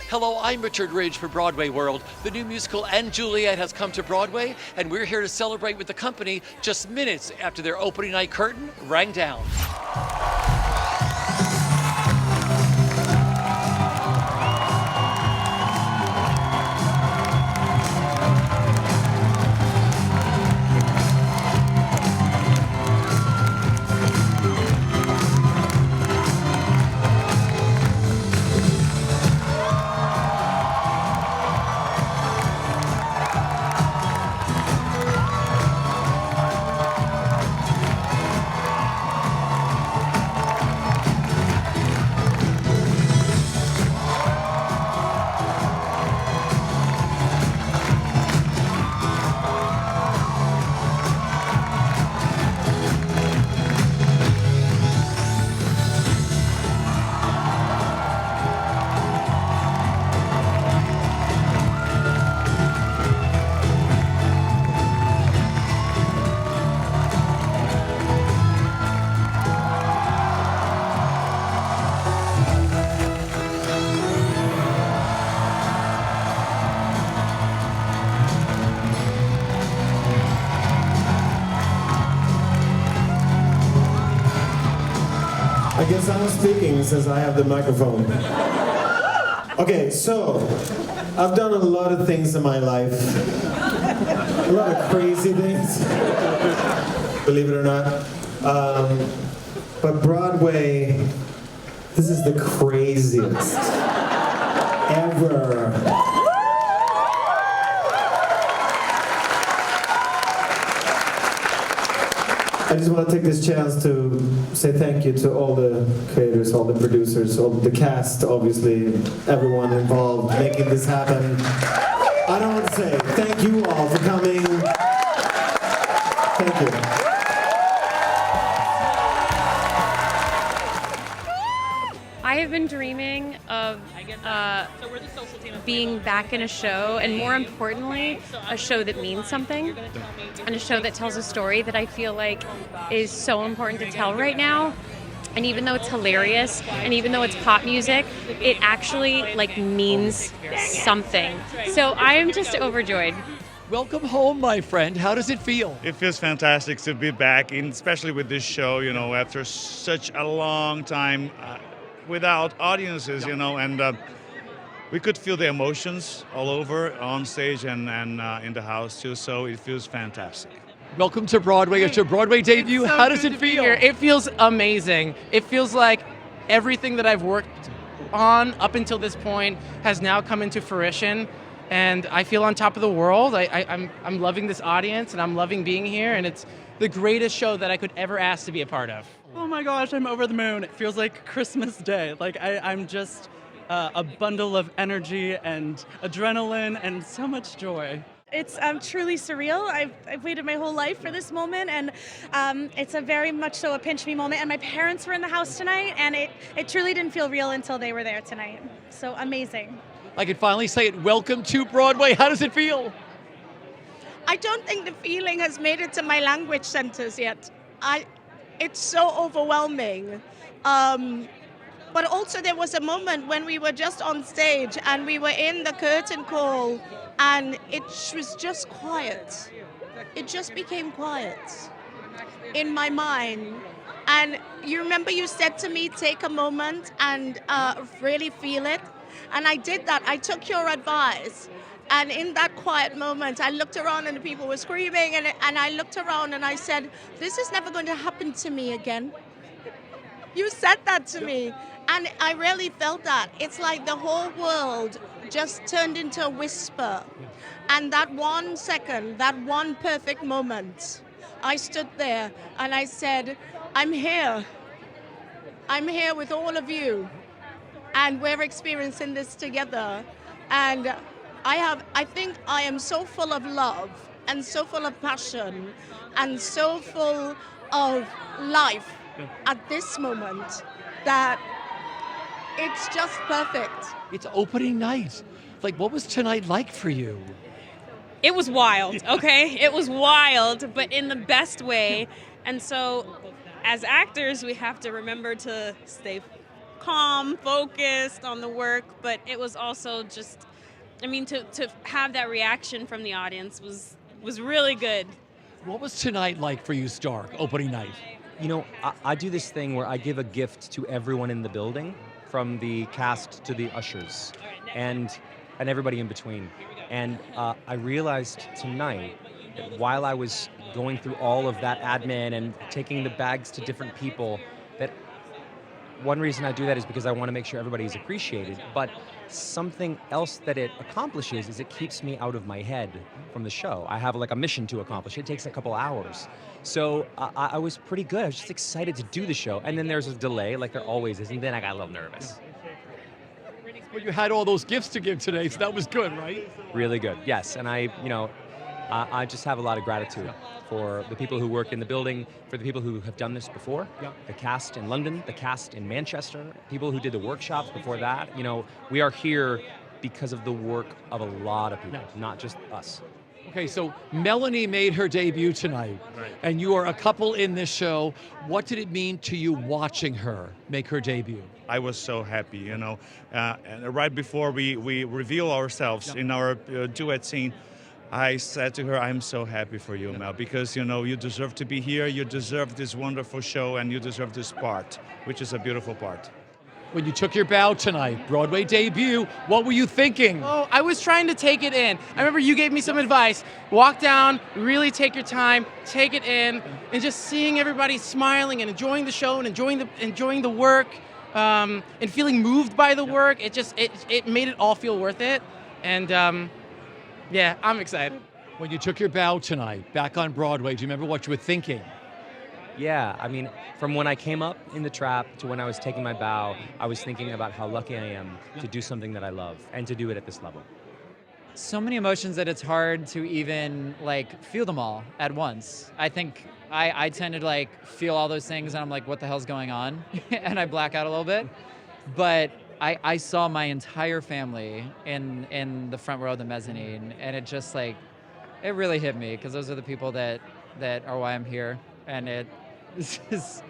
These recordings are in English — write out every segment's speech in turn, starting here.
Hello, I'm Richard Ridge for Broadway World. The new musical and Juliet has come to Broadway, and we're here to celebrate with the company just minutes after their opening night curtain rang down. I guess I'm speaking since I have the microphone. Okay, so I've done a lot of things in my life. A lot of crazy things, believe it or not. But Broadway, this is the craziest ever. I just want to take this chance to say thank you to all the creators, all the producers, all the cast, obviously, everyone involved making this happen. I don't want to say thank you all for coming. Thank you. I have been dreaming of being back in a show, and more importantly, a show that means something, and a show that tells a story that I feel like is so important to tell right now. And even though it's hilarious, and even though it's pop music, it actually means something. So I am just overjoyed. Welcome home, my friend. How does it feel? It feels fantastic to be back, especially with this show, after such a long time without audiences, and we could feel the emotions all over on stage and in the house too, so it feels fantastic. Welcome to Broadway. It's your Broadway debut. So How does good it to be feel? here. It feels amazing. It feels like everything that I've worked on up until this point has now come into fruition, and I feel on top of the world. I'm loving this audience, and I'm loving being here, and it's the greatest show that I could ever ask to be a part of. Oh my gosh, I'm over the moon. It feels like Christmas Day. I'm just a bundle of energy and adrenaline and so much joy. It's truly surreal. I've waited my whole life for this moment, and it's a very much so a pinch me moment. And my parents were in the house tonight, and it truly didn't feel real until they were there tonight. So amazing. I can finally say it. Welcome to Broadway. How does it feel? I don't think the feeling has made it to my language centers yet. It's so overwhelming. But also there was a moment when we were just on stage and we were in the curtain call and it was just quiet. It just became quiet in my mind. And you remember you said to me, take a moment and really feel it. And I did that. I took your advice. And in that quiet moment, I looked around and the people were screaming, and I looked around and I said, this is never going to happen to me again. You said that to me, and I really felt that. It's like the whole world just turned into a whisper. And that 1 second, that one perfect moment, I stood there and I said, I'm here. I'm here with all of you, and we're experiencing this together. And I think I am so full of love and so full of passion and so full of life at this moment that it's just perfect. It's opening night. What was tonight like for you? It was wild, okay? It was wild, but in the best way. And so, as actors, we have to remember to stay calm, focused on the work, but it was also just, I mean, to have that reaction from the audience was really good. What was tonight like for you, Stark, opening night? You know, I do this thing where I give a gift to everyone in the building, from the cast to the ushers, and everybody in between. And I realized tonight that while I was going through all of that admin and taking the bags to different people, that one reason I do that is because I want to make sure everybody is appreciated. But something else that it accomplishes is it keeps me out of my head from the show. I have like a mission to accomplish. It takes a couple hours. So I was pretty good. I was just excited to do the show. And then there's a delay, like there always is, and then I got a little nervous. Well, you had all those gifts to give today, so that was good, right? Really good, yes. And I just have a lot of gratitude for the people who work in the building, for the people who have done this before, the cast in London, the cast in Manchester, people who did the workshops before that. You know, we are here because of the work of a lot of people, not just us. Okay, so Melanie made her debut tonight, and you are a couple in this show. What did it mean to you watching her make her debut? I was so happy, you know. And right before we reveal ourselves in our duet scene, I said to her, I'm so happy for you, Mel, because, you know, you deserve to be here, you deserve this wonderful show, and you deserve this part, which is a beautiful part. When you took your bow tonight, Broadway debut, what were you thinking? Oh, I was trying to take it in. I remember you gave me some advice. Walk down, really take your time, take it in, and just seeing everybody smiling and enjoying the show and enjoying the work, and feeling moved by the work. It made it all feel worth it. And yeah, I'm excited. When you took your bow tonight, back on Broadway, do you remember what you were thinking? Yeah, I mean, from when I came up in the trap to when I was taking my bow, I was thinking about how lucky I am to do something that I love and to do it at this level. So many emotions that it's hard to even like feel them all at once. I think I tend to like feel all those things and I'm like, what the hell's going on? And I black out a little bit. But I saw my entire family in the front row of the mezzanine, and it just like, it really hit me, because those are the people that are why I'm here, and it is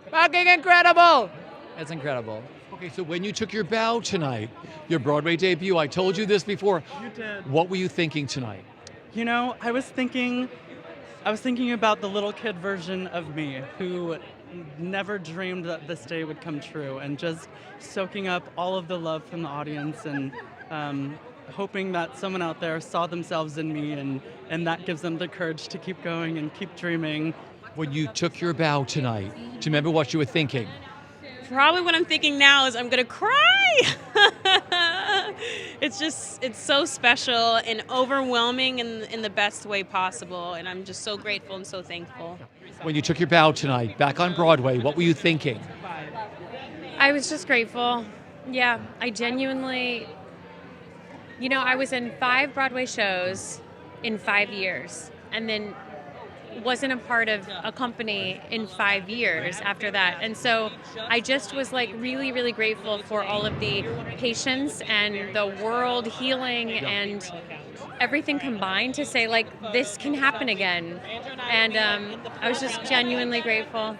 fucking incredible. It's incredible. Okay, so when you took your bow tonight, your Broadway debut, I told you this before. You did. What were you thinking tonight? You know, I was thinking about the little kid version of me who never dreamed that this day would come true, and just soaking up all of the love from the audience, and hoping that someone out there saw themselves in me, and that gives them the courage to keep going and keep dreaming. When you took your bow tonight, do you remember what you were thinking? Probably what I'm thinking now is I'm gonna cry. It's so special and overwhelming in the best way possible, and I'm just so grateful and so thankful. When you took your bow tonight, back on Broadway, what were you thinking? I was just grateful. Yeah, I genuinely, I was in 5 Broadway shows in 5 years, and then wasn't a part of a company in 5 years after that. And so I just was like really, really grateful for all of the patience and the world healing and everything combined to say like, this can happen again. And I was just genuinely grateful.